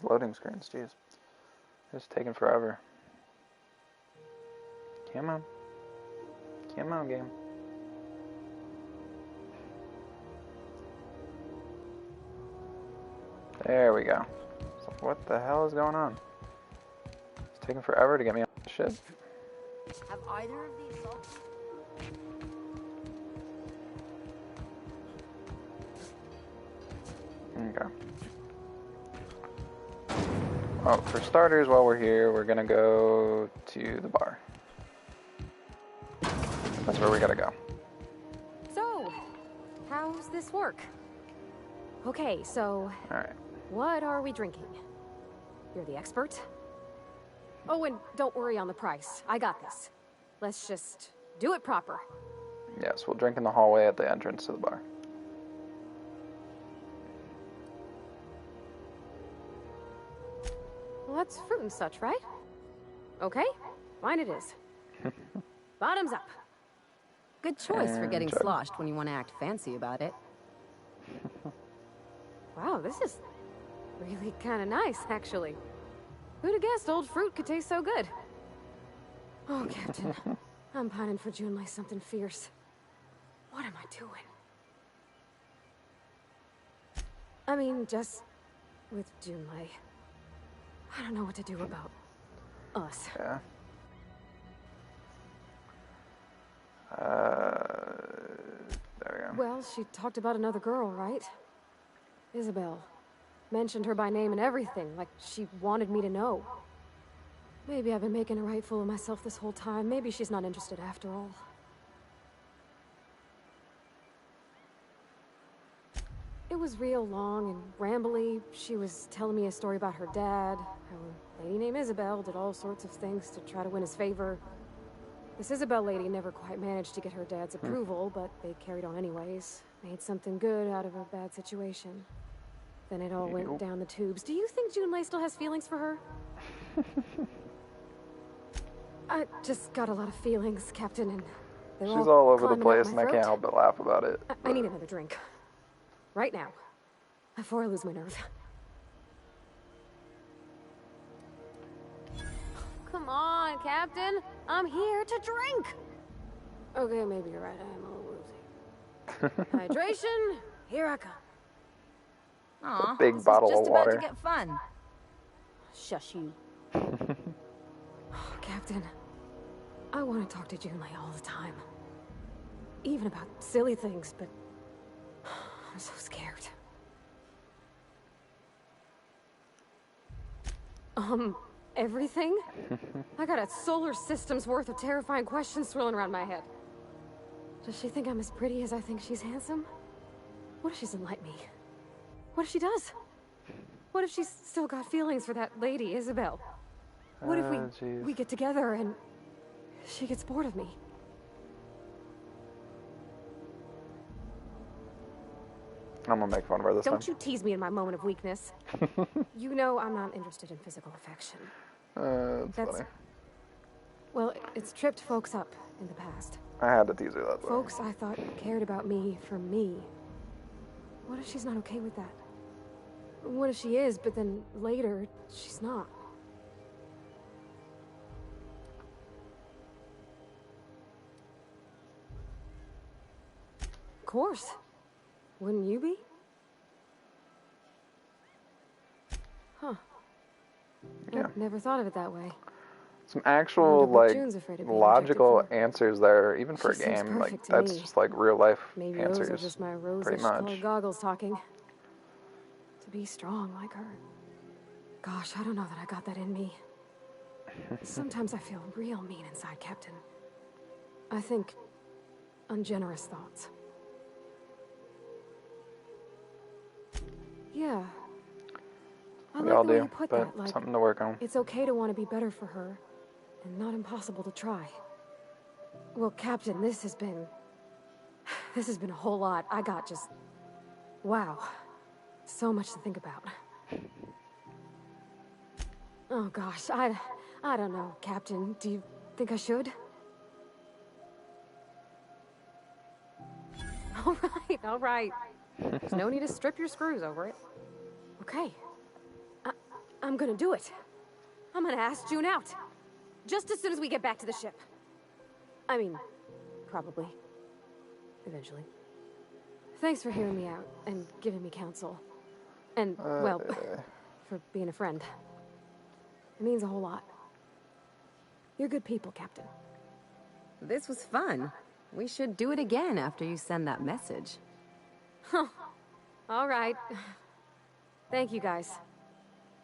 loading screens, jeez. It's taking forever. Come on. Come on, game. There we go. So what the hell is going on? It's taking forever to get me on the ship. Have either of these salted? Okay. Well, for starters, while we're here, we're gonna go to the bar. That's where we gotta go. So, how's this work? Okay, so... Alright. What are we drinking? You're the expert? Oh, and don't worry on the price. I got this. Let's just do it proper. Yes, we'll drink in the hallway at the entrance to the bar. Well, that's fruit and such, right? Okay, fine it is. Bottoms up. Good choice for getting chug. sloshed when you want to act fancy about it. Wow, this is really kind of nice, actually. Who'd have guessed old fruit could taste so good? Oh, Captain. I'm pining for Junlei something fierce. What am I doing? I mean, just with Junlei. I don't know what to do about us. Yeah. There we go. Well, she talked about another girl, right? Isabel. Mentioned her by name and everything, like she wanted me to know. Maybe I've been making a right fool of myself this whole time. Maybe she's not interested after all. It was real long and rambly. She was telling me a story about her dad, how a lady named Isabel did all sorts of things to try to win his favor. This Isabel lady never quite managed to get her dad's approval, but they carried on anyways. Made something good out of a bad situation. Then it all went down the tubes. Do you think Junlei still has feelings for her? I just got a lot of feelings, Captain, and they're She's all over the climbing up place, my and I throat. can't help but laugh about it. I need another drink. Right now. Before I lose my nerve. Come on, Captain. I'm here to drink. Okay, maybe you're right. I'm a little woozy. Hydration, here I come. Aw, big this bottle is just of about water. to get fun. Shush you. Captain, I want to talk to Junlei all the time. Even about silly things, but I'm so scared. Everything? I got a solar system's worth of terrifying questions swirling around my head. Does she think I'm as pretty as I think she's handsome? What if she doesn't like me? What if she does? What if she's still got feelings for that lady, Isabel? What if jeez. we get together and she gets bored of me? I'm gonna make fun of her this Don't you tease me in my moment of weakness. You know I'm not interested in physical affection. time. That's That's- funny. Well, it's tripped folks up in the past. I had to tease her that way. Folks I thought cared about me for me. What if she's not okay with that? What if she is, but then later, she's not? Of course. Wouldn't you be? Huh. Yeah. Never thought of it that way. Some actual, wonder what like, June's afraid of being logical rejected for. answers there, even for a She seems game. Like, perfect to that's me. just like real life Maybe answers. those are just my pretty rose-ish much. colored goggles talking. To be strong like her. Gosh, I don't know that I got that in me. Sometimes I feel real mean inside, Captain. I think ungenerous thoughts. Yeah. I We like all the way do, you put but that, like, something to work on. it's okay to want to be better for her, and not impossible to try. Well, Captain, this has been a whole lot. I got just... Wow. So much to think about. Oh gosh, I don't know, Captain. Do you think I should? All right. There's no need to strip your screws over it. Okay. I'm gonna do it. I'm gonna ask June out. Just as soon as we get back to the ship. I mean, probably. Eventually. Thanks for hearing me out and giving me counsel. And, well, for being a friend. It means a whole lot. You're good people, Captain. This was fun. We should do it again after you send that message. Huh. All right. Thank you, guys.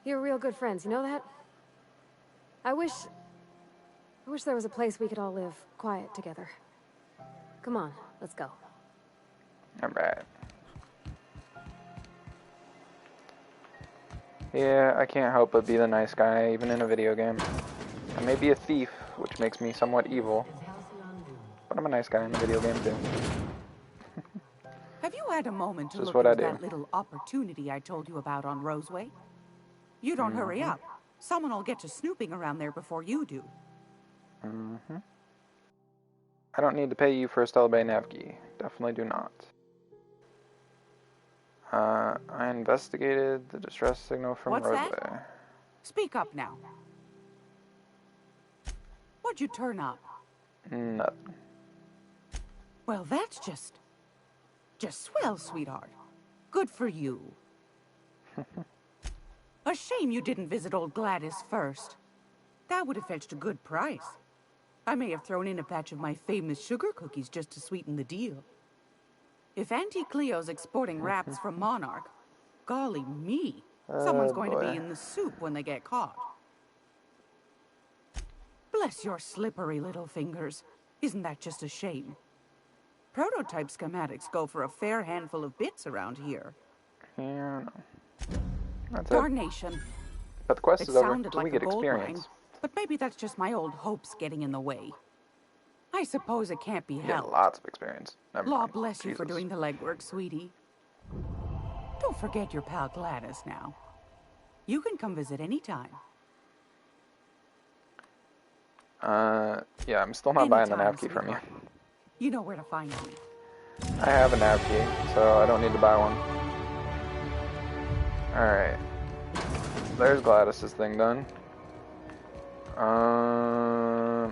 You're real good friends, you know that? I wish there was a place we could all live quiet together. Come on, let's go. Alright. Yeah, I can't help but be the nice guy, even in a video game. I may be a thief, which makes me somewhat evil. But I'm a nice guy in the video game, too. Have you had a moment to Just look what I into do. that little opportunity I told you about on Roseway? You don't hurry up. Someone will get to snooping around there before you do. I don't need to pay you for a Stella Bay nav key. Definitely do not. I investigated the distress signal from What's Roseway. that? Speak up now. What'd you turn up? Nothing. Well, that's just swell, sweetheart. Good for you. A shame you didn't visit old Gladys first. That would have fetched a good price. I may have thrown in a batch of my famous sugar cookies just to sweeten the deal. If Auntie Cleo's exporting wraps from Monarch, golly me, someone's going to boy. be in the soup when they get caught. Bless your slippery little fingers. Isn't that just a shame? Prototype schematics go for a fair handful of bits around here. Yeah, no. That's it. Darnation. But the quest It is over, sounded so we like get a gold experience. mine, but maybe that's just my old hopes getting in the way. I suppose it can't be You get helped. lots of experience. Never Law mind. bless you for Jesus. doing the legwork, sweetie. Don't forget your pal Gladys now. You can come visit anytime. Yeah, I'm still not buying the Anytime, nav key from you. sweetheart. You know where to find me. I have a nav key, so I don't need to buy one. Alright. There's Gladys's thing done.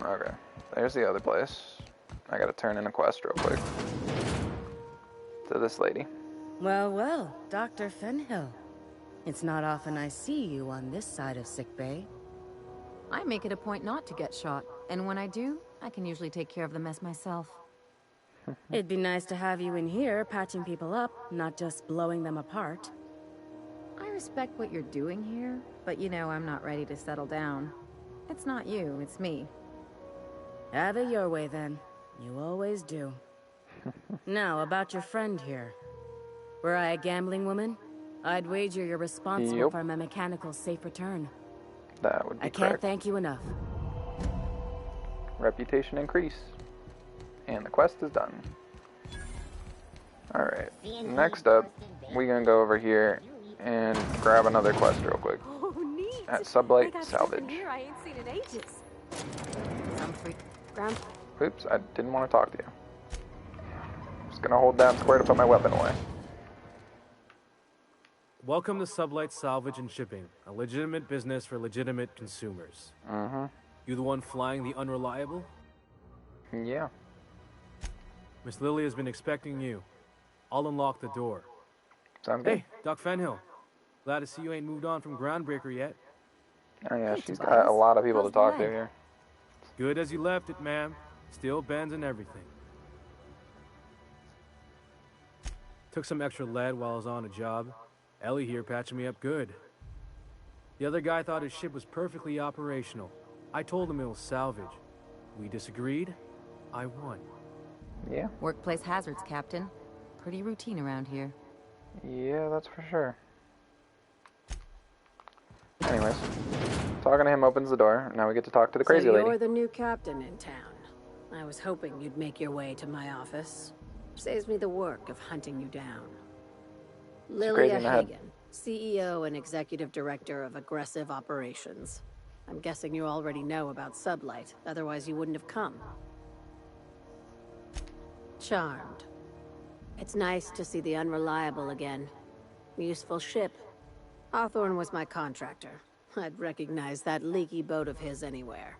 Okay. There's the other place. I gotta turn in a quest real quick. To this lady. Well, well, Dr. Fenhill. It's not often I see you on this side of sickbay. I make it a point not to get shot, and when I do, I can usually take care of the mess myself. It'd be nice to have you in here patching people up, not just blowing them apart. I respect what you're doing here, but you know I'm not ready to settle down. It's not you, it's me. Have it your way then. You always do. Now, about your friend here. Were I a gambling woman, I'd wager you're responsible Yep. for my mechanical safe return. That would be I can't correct. thank you enough. Reputation increase. And the quest is done. Alright. Next up, we're gonna go over here and grab another quest real quick. Oh, neat. At They Sublight got stuff in Salvage. here I ain't seen in ages. Some freak. Graham, Oops, I didn't want to talk to you. Just gonna hold down square to put my weapon away. Welcome to Sublight Salvage and Shipping, a legitimate business for legitimate consumers. You the one flying the Unreliable? Yeah. Miss Lily has been expecting you. I'll unlock the door. Sounds good. Hey, Doc Fenhill. Glad to see you ain't moved on from Groundbreaker yet. Oh yeah, Hey, she's Tobias. got a lot of people How's to talk the to leg? here. Good as you left it, ma'am. Still bends and everything. Took some extra lead while I was on a job. Ellie here patching me up good. The other guy thought his ship was perfectly operational. I told him it was salvage. We disagreed. I won. Yeah. Workplace hazards, Captain. Pretty routine around here. Yeah, that's for sure. Anyways, talking to him opens the door. Now we get to talk to the crazy so lady. you're the new captain in town. I was hoping you'd make your way to my office. Saves me the work of hunting you down. crazy Lilia in the head. Hagen, CEO and Executive Director of Aggressive Operations. I'm guessing you already know about Sublight, otherwise you wouldn't have come. Charmed. It's nice to see the Unreliable again. Useful ship. Hawthorne was my contractor. I'd recognize that leaky boat of his anywhere.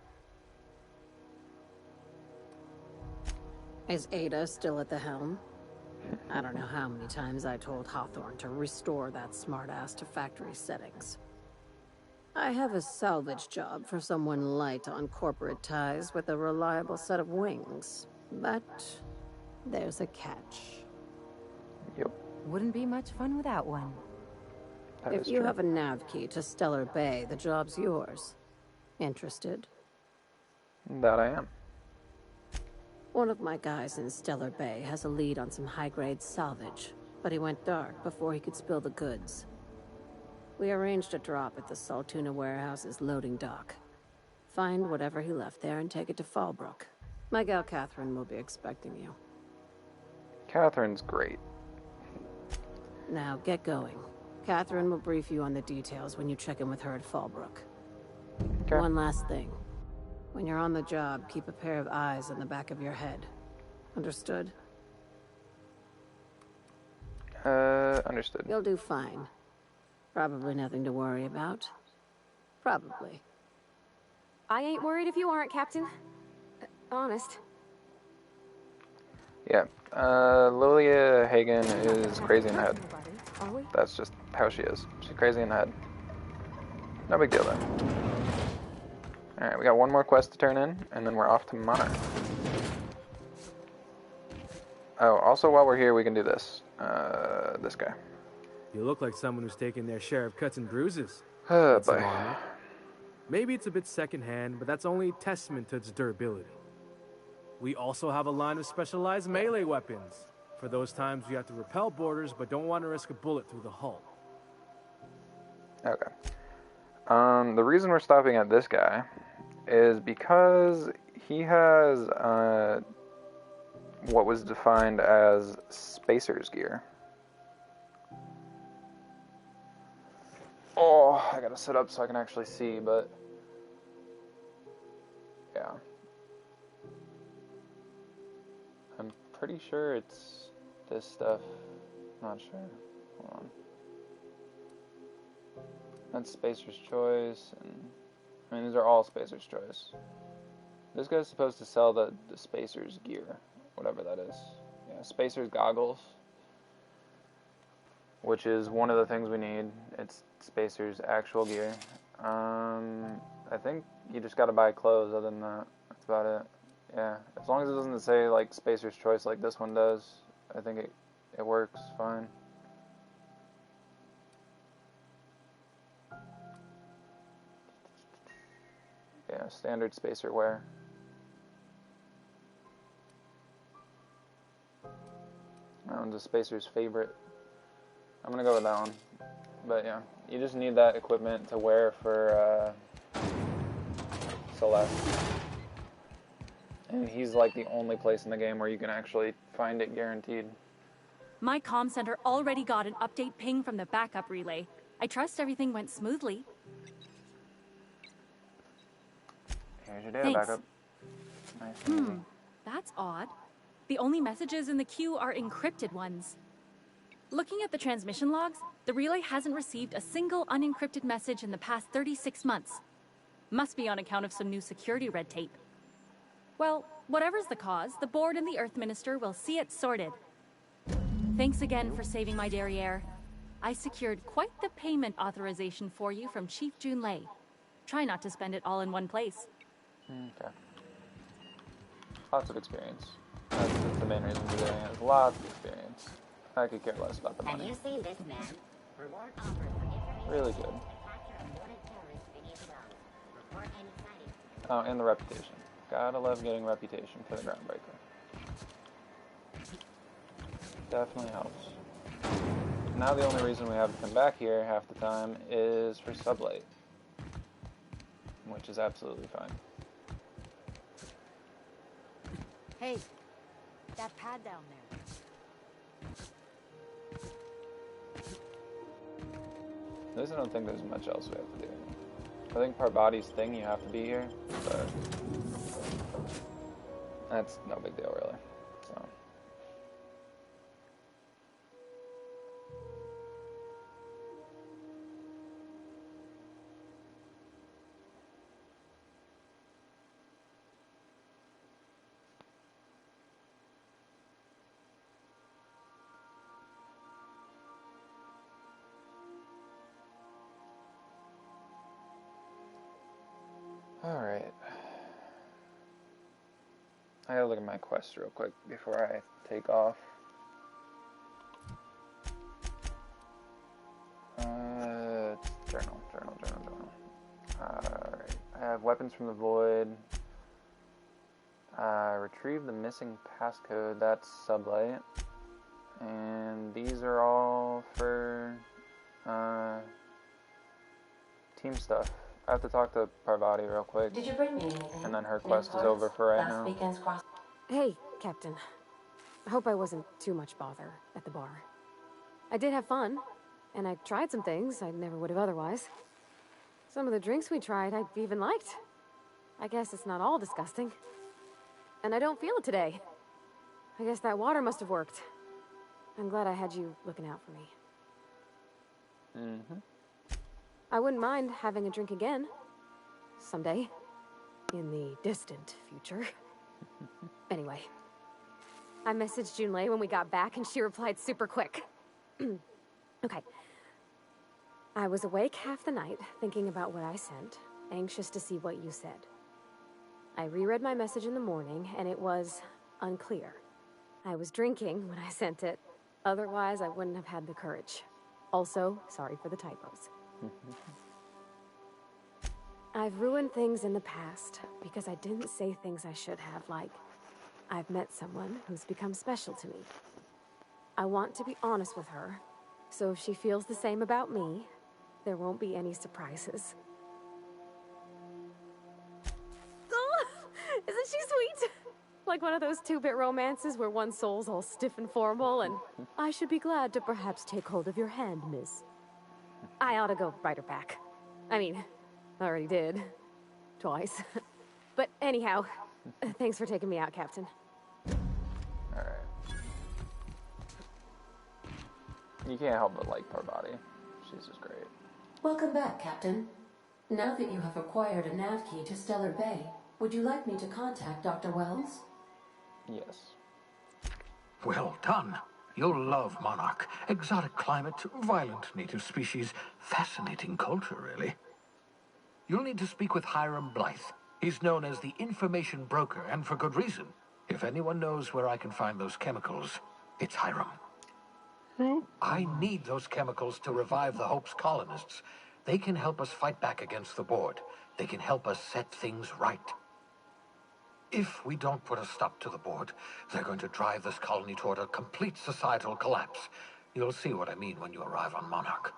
Is Ada still at the helm? I don't know how many times I told Hawthorne to restore that smartass to factory settings. I have a salvage job for someone light on corporate ties with a reliable set of wings. But there's a catch. Yep. Wouldn't be much fun without one. That If is you true. have a nav key to Stellar Bay, the job's yours. Interested? That I am. One of my guys in Stellar Bay has a lead on some high-grade salvage, but he went dark before he could spill the goods. We arranged a drop at the Saltuna warehouse's loading dock. Find whatever he left there and take it to Fallbrook. My gal Catherine will be expecting you. Catherine's great. Now get going. Catherine will brief you on the details when you check in with her at Fallbrook. Okay. One last thing. When you're on the job, keep a pair of eyes on the back of your head. Understood? Understood. You'll do fine. Probably nothing to worry about. Probably. I ain't worried if you aren't, Captain. Honest. Yeah. Lilia Hagen is crazy in the head. Are we? That's just how she is. She's crazy in the head. No big deal though. Alright, we got one more quest to turn in, and then we're off to Monarch. Oh, also while we're here, we can do this. This guy. You look like someone who's taken their share of cuts and bruises. Oh Need some boy. armor. Maybe it's a bit secondhand, but that's only testament to its durability. We also have a line of specialized melee weapons. For those times you have to repel boarders, but don't want to risk a bullet through the hull. Okay. The reason we're stopping at this guy is because he has what was defined as spacer's gear. Oh, I gotta sit up so I can actually see, but yeah. I'm pretty sure it's this stuff. Not sure. Hold on. That's Spacer's Choice, and I mean, these are all Spacer's Choice. This guy's supposed to sell the Spacer's gear, whatever that is. Yeah, Spacer's goggles, which is one of the things we need. It's Spacer's actual gear. I think you just gotta buy clothes. Other than that, that's about it. Yeah, as long as it doesn't say like Spacer's Choice like this one does, I think it works fine. Yeah, standard spacer wear. That one's a spacer's favorite. I'm gonna go with that one. But yeah, you just need that equipment to wear for Celeste. And he's like the only place in the game where you can actually find it guaranteed. My comm center already got an update ping from the backup relay. I trust everything went smoothly. Here's your data Thanks. backup. Nice and easy. That's odd. The only messages in the queue are encrypted ones. Looking at the transmission logs, the relay hasn't received a single unencrypted message in the past 36 months. Must be on account of some new security red tape. Well, whatever's the cause, the board and the Earth Minister will see it sorted. Thanks again for saving my derriere. I secured quite the payment authorization for you from Chief Junlei. Try not to spend it all in one place. Okay. Lots of experience. That's the main reason for doing it. Is lots of experience. I could care less about the Have money. you seen this man? Reward offered for information. Really good. Capture a wanted terrorist beneath the ground. Report any sightings. Oh, and the reputation. Gotta love getting reputation for the Groundbreaker. Definitely helps. Now the only reason we have to come back here half the time is for Sublight. Which is absolutely fine. Hey, that pad down there. At least I don't think there's much else we have to do. I think Parvati's thing, you have to be here, but that's no big deal really. So. I gotta look at my quest real quick before I take off. Journal. Alright. I have weapons from the void. Retrieve the missing passcode. That's sublight. And these are all for team stuff. I have to talk to Parvati real quick. Did you bring me anything? And then her quest is over for right now. Weekend's cross. Hey, Captain. I hope I wasn't too much bother at the bar. I did have fun, and I tried some things I never would have otherwise. Some of the drinks we tried I even liked. I guess it's not all disgusting. And I don't feel it today. I guess that water must have worked. I'm glad I had you looking out for me. Mm-hmm. I wouldn't mind having a drink again. Someday. In the distant future. Anyway. I messaged Junlei when we got back and she replied super quick. Okay. I was awake half the night, thinking about what I sent, anxious to see what you said. I reread my message in the morning, and it was unclear. I was drinking when I sent it. Otherwise, I wouldn't have had the courage. Also, sorry for the typos. I've ruined things in the past because I didn't say things I should have, like, I've met someone who's become special to me. I want to be honest with her, so if she feels the same about me, there won't be any surprises. Oh, isn't she sweet? Like one of those 2-bit romances where one soul's all stiff and formal and I should be glad to perhaps take hold of your hand, miss. I ought to go write her back. I mean, I already did. Twice. But anyhow, thanks for taking me out, Captain. Alright. You can't help but like Parvati. She's just great. Welcome back, Captain. Now that you have acquired a nav key to Stellar Bay, would you like me to contact Dr. Wells? Yes. Well done. You'll love Monarch. Exotic climate, violent native species, fascinating culture, really. You'll need to speak with Hiram Blythe. He's known as the information broker, and for good reason. If anyone knows where I can find those chemicals, it's Hiram. I need those chemicals to revive the Hope's colonists. They can help us fight back against the Board. They can help us set things right. If we don't put a stop to the Board, they're going to drive this colony toward a complete societal collapse. You'll see what I mean when you arrive on Monarch.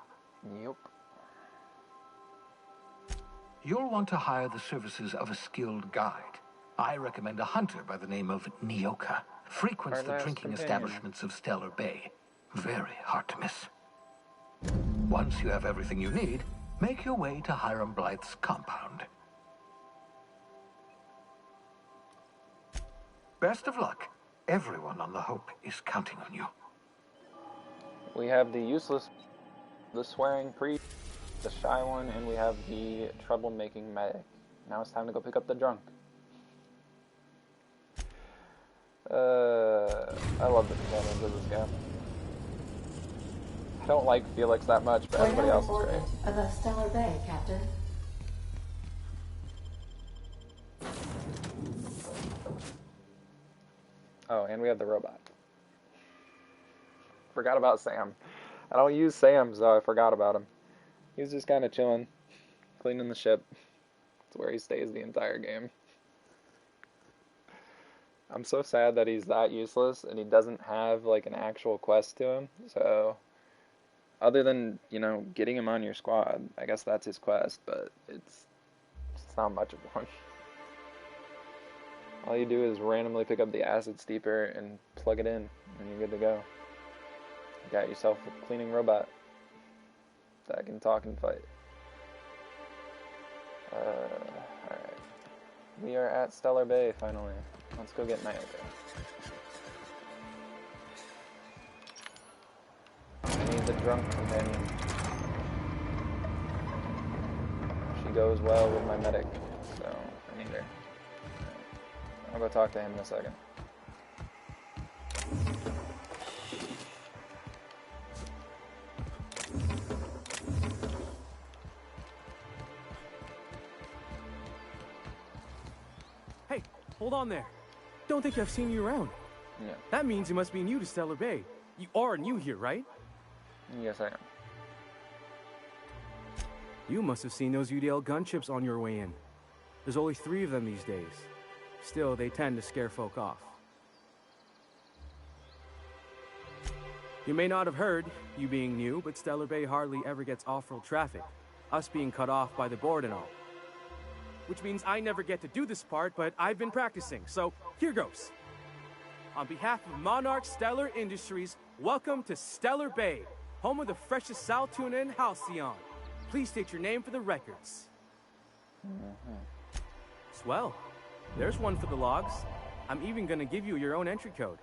Yep. You'll want to hire the services of a skilled guide. I recommend a hunter by the name of Nyoka. Frequents the drinking establishments of Stellar Bay. Very hard to miss. Once you have everything you need, make your way to Hiram Blythe's compound. Best of luck. Everyone on the Hope is counting on you. We have the useless, the swearing priest, the shy one, and we have the troublemaking medic. Now it's time to go pick up the drunk. I love the performance of this guy. I don't like Felix that much, but everybody else is great. Of a Stellar Bay, Captain. Oh, and we have the robot. Forgot about Sam. I don't use Sam, so I forgot about him. He was just kind of chilling, cleaning the ship. That's where he stays the entire game. I'm so sad that he's that useless and he doesn't have like an actual quest to him. So, other than, you know, getting him on your squad, I guess that's his quest, but it's not much of one. All you do is randomly pick up the acid steeper and plug it in, and you're good to go. You got yourself a cleaning robot that can talk and fight. Alright. We are at Stellar Bay, finally. Let's go get Nyoka. I need the drunk companion. She goes well with my medic, so I need her. I'll go talk to him in a second. Hey, hold on there. don't think I've seen you around. Yeah. That means you must be new to Stellar Bay. You are new here, right? Yes, I am. You must have seen those UDL gunships on your way in. There's only 3 of them these days. Still, they tend to scare folk off. You may not have heard, you being new, but Stellar Bay hardly ever gets off-road traffic. Us being cut off by the board and all. Which means I never get to do this part, but I've been practicing, so here goes. On behalf of Monarch Stellar Industries, welcome to Stellar Bay, home of the freshest sal tuna and halcyon. Please state your name for the records. Swell. There's one for the logs. I'm even gonna give you your own entry code.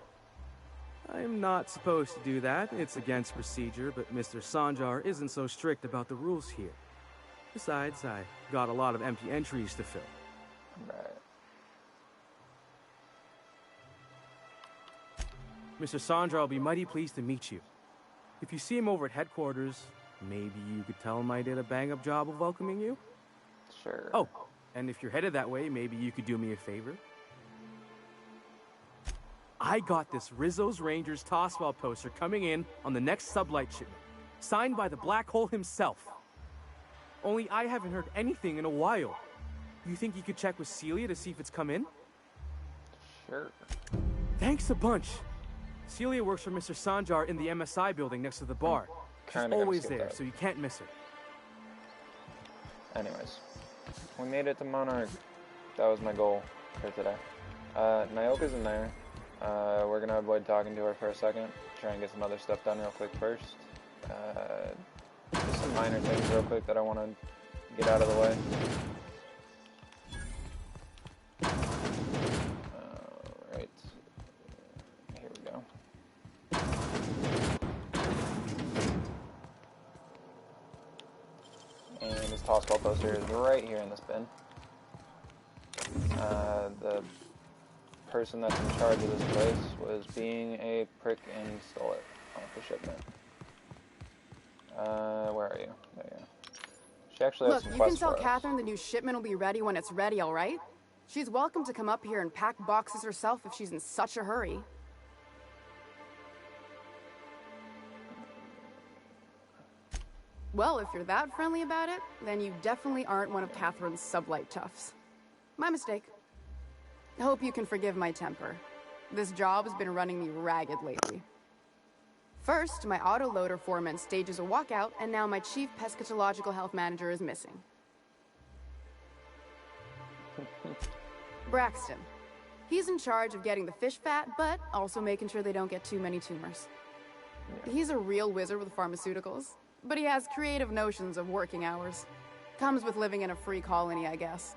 I'm not supposed to do that. It's against procedure, but Mr. Sanjar isn't so strict about the rules here. Besides, I got a lot of empty entries to fill. Right. Mr. Sanjar will be mighty pleased to meet you. If you see him over at headquarters, maybe you could tell him I did a bang-up job of welcoming you? Sure. Oh, and if you're headed that way, maybe you could do me a favor? I got this Rizzo's Rangers Tosswell poster coming in on the next sublight shipment, signed by the Black Hole himself. Only I haven't heard anything in a while. You think you could check with Celia to see if it's come in? Sure. Thanks a bunch. Celia works for Mr. Sanjar in the MSI building next to the bar. She's always there, so you can't miss her. Anyways, we made it to Monarch. That was my goal for today. Nyoka's in there. We're gonna avoid talking to her for a second. Try and get some other stuff done real quick first. Just some minor things real quick that I want to get out of the way. Alright. Here we go. And this tossball poster is right here in this bin. The person that's in charge of this place was being a prick and stole it off the shipment. Where are you? There you go. She actually has Look, some you can quests tell for us. Catherine the new shipment will be ready when it's ready, all right? She's welcome to come up here and pack boxes herself if she's in such a hurry. Well, if you're that friendly about it, then you definitely aren't one of Catherine's sublight toughs. My mistake. I hope you can forgive my temper. This job has been running me ragged lately. First, my autoloader foreman stages a walkout, and now my chief pescatological health manager is missing. Braxton. He's in charge of getting the fish fat, but also making sure they don't get too many tumors. He's a real wizard with pharmaceuticals, but he has creative notions of working hours. Comes with living in a free colony, I guess.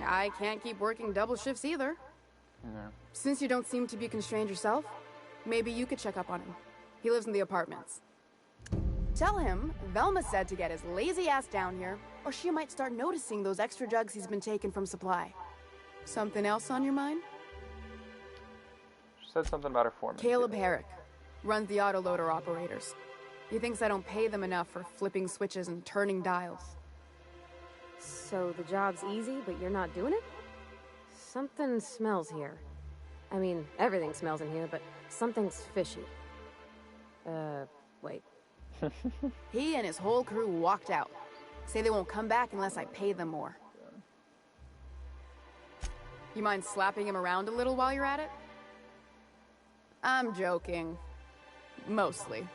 I can't keep working double shifts either. No. Since you don't seem to be constrained yourself, maybe you could check up on him. He lives in the apartments. Tell him Velma said to get his lazy ass down here, or she might start noticing those extra drugs he's been taking from supply. Something else on your mind? She said something about her foreman. Caleb Herrick runs the autoloader operators. He thinks I don't pay them enough for flipping switches and turning dials. So the job's easy, but you're not doing it? Something smells here. I mean, everything smells in here, but something's fishy. Wait. He and his whole crew walked out. Say they won't come back unless I pay them more. You mind slapping him around a little while you're at it? I'm joking. Mostly.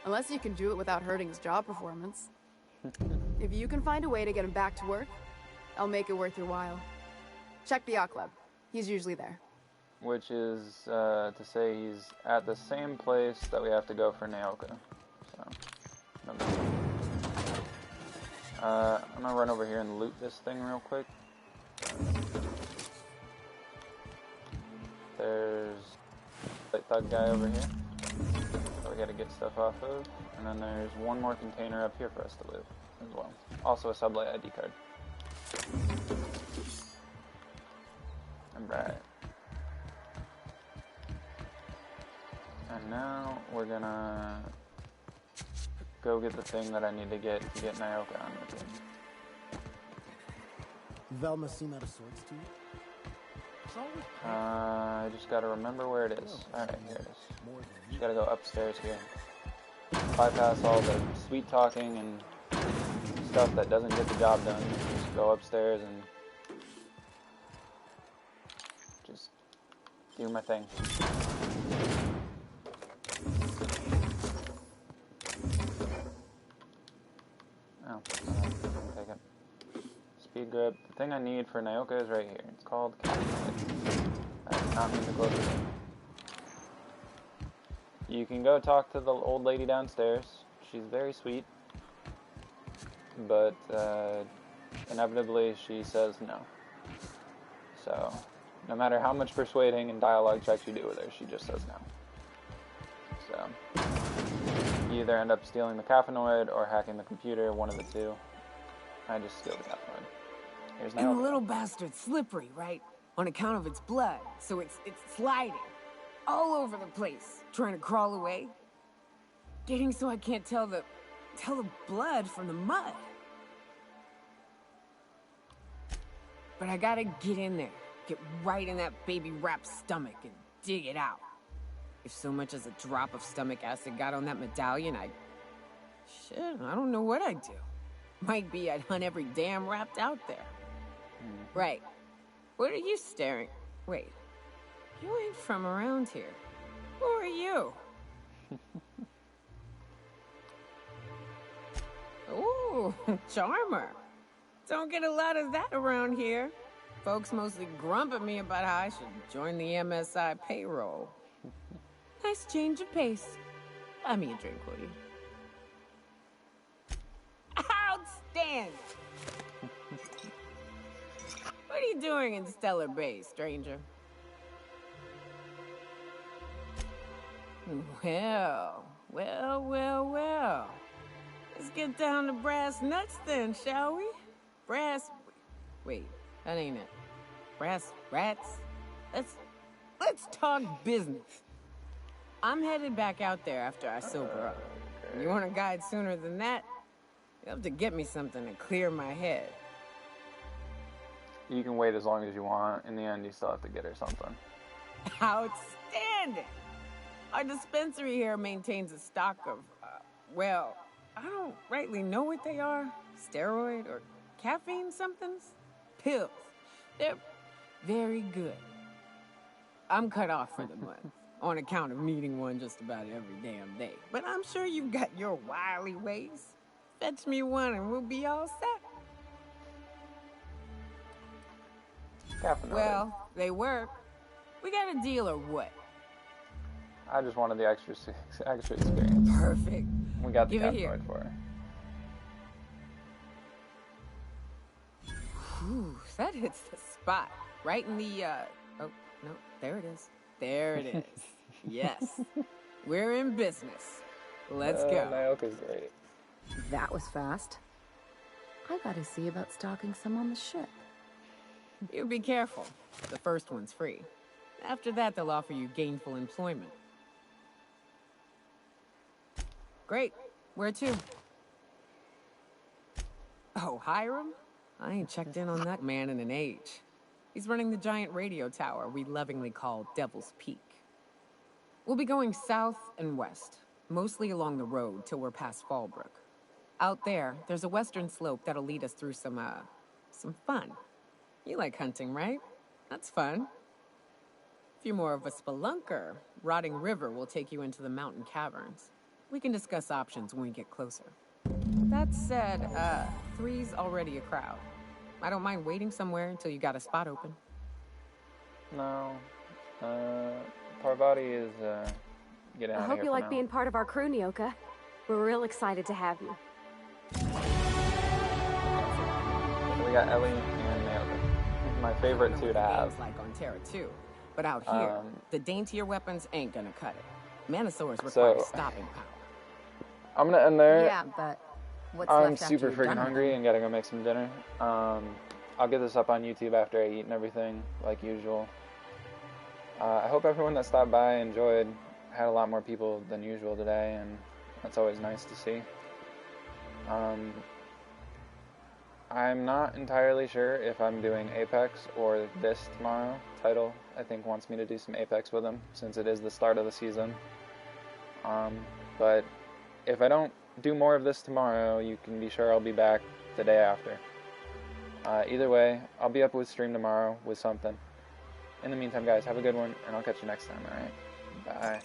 Unless you can do it without hurting his job performance. If you can find a way to get him back to work, I'll make it worth your while. Check the yacht club. He's usually there. Which is to say he's at the same place that we have to go for Nyoka. So, I'm gonna run over here and loot this thing real quick. There's a thug guy over here that we gotta get stuff off of. And then there's one more container up here for us to loot as well. Also a sublight ID card. Alright. And now we're gonna go get the thing that I need to get Nyoka on the team. Velma seem out of sorts to you? I just gotta remember where it is. Alright, here it is. Just gotta go upstairs here. Bypass all the sweet talking and stuff that doesn't get the job done. Just go upstairs and just do my thing. Oh, take it. Speed grip. The thing I need for Nyoka is right here. It's called Catnip. I did not mean to close it. You can go talk to the old lady downstairs. She's very sweet. But inevitably she says no. So, no matter how much persuading and dialogue checks you do with her, she just says no. So, you either end up stealing the caffeinoid or hacking the computer, one of the two. I just steal the caffeinoid. Here's And the Nyoka. little bastard's slippery, right? On account of its blood, so it's sliding all over the place, trying to crawl away. Getting so I can't tell the blood from the mud. But I gotta get in there, get right in that baby rap's stomach and dig it out. If so much as a drop of stomach acid got on that medallion, shit, I don't know what I'd do. Might be I'd hunt every damn rapt out there. Right. What are you staring? Wait. You ain't from around here. Who are you? Ooh, charmer. Don't get a lot of that around here. Folks mostly grump at me about how I should join the MSI payroll. Nice change of pace. Buy me a drink, will you? Outstanding! What are you doing in Stellar Bay, stranger? Well. Let's get down to brass nuts then, shall we? Wait, that ain't it. Brass rats? Let's talk business. I'm headed back out there after I sober up. You want a guide sooner than that? You'll have to get me something to clear my head. You can wait as long as you want. In the end, you still have to get her something. Outstanding! Our dispensary here maintains a stock of, well, I don't rightly know what they are. Steroid or caffeine somethings? Pills. They're very good. I'm cut off for the month, on account of needing one just about every damn day. But I'm sure you've got your wily ways. Fetch me one and we'll be all set. Caffeinated. Well, they work. We got a deal or what? I just wanted the extra experience. Perfect. We got the Give it here. caffeinoid for her. Whew, that hits the spot. Right in the, oh, no, there it is. There it is. Yes. We're in business. Let's go. Nyoka's great. That was fast. I gotta see about stocking some on the ship. You be careful. The first one's free. After that, they'll offer you gainful employment. Great. Where to? Oh, Hiram? I ain't checked in on that man in an age. He's running the giant radio tower we lovingly call Devil's Peak. We'll be going south and west, mostly along the road till we're past Fallbrook. Out there, there's a western slope that'll lead us through some fun. You like hunting, right? That's fun. If you're more of a spelunker, Rotting River will take you into the mountain caverns. We can discuss options when we get closer. That said, 3's already a crowd. I don't mind waiting somewhere until you got a spot open. No. Parvati is, getting out I of hope here you for like now. being part of our crew, Nyoka. We're real excited to have you. We got Ellie and Nyoka. My favorite two to have. Games like on Terra 2, but out here, the daintier weapons ain't gonna cut it. Manosaurs require stopping power. I'm gonna end there. Yeah, but what's I'm left after super you've freaking done hungry and gotta go make some dinner. I'll get this up on YouTube after I eat and everything, like usual. I hope everyone that stopped by enjoyed. Had a lot more people than usual today, and that's always nice to see. I'm not entirely sure if I'm doing Apex or this tomorrow. Title, I think, wants me to do some Apex with him, since it is the start of the season. But if I don't do more of this tomorrow, you can be sure I'll be back the day after. Either way, I'll be up with stream tomorrow with something. In the meantime, guys, have a good one, and I'll catch you next time, alright? Bye.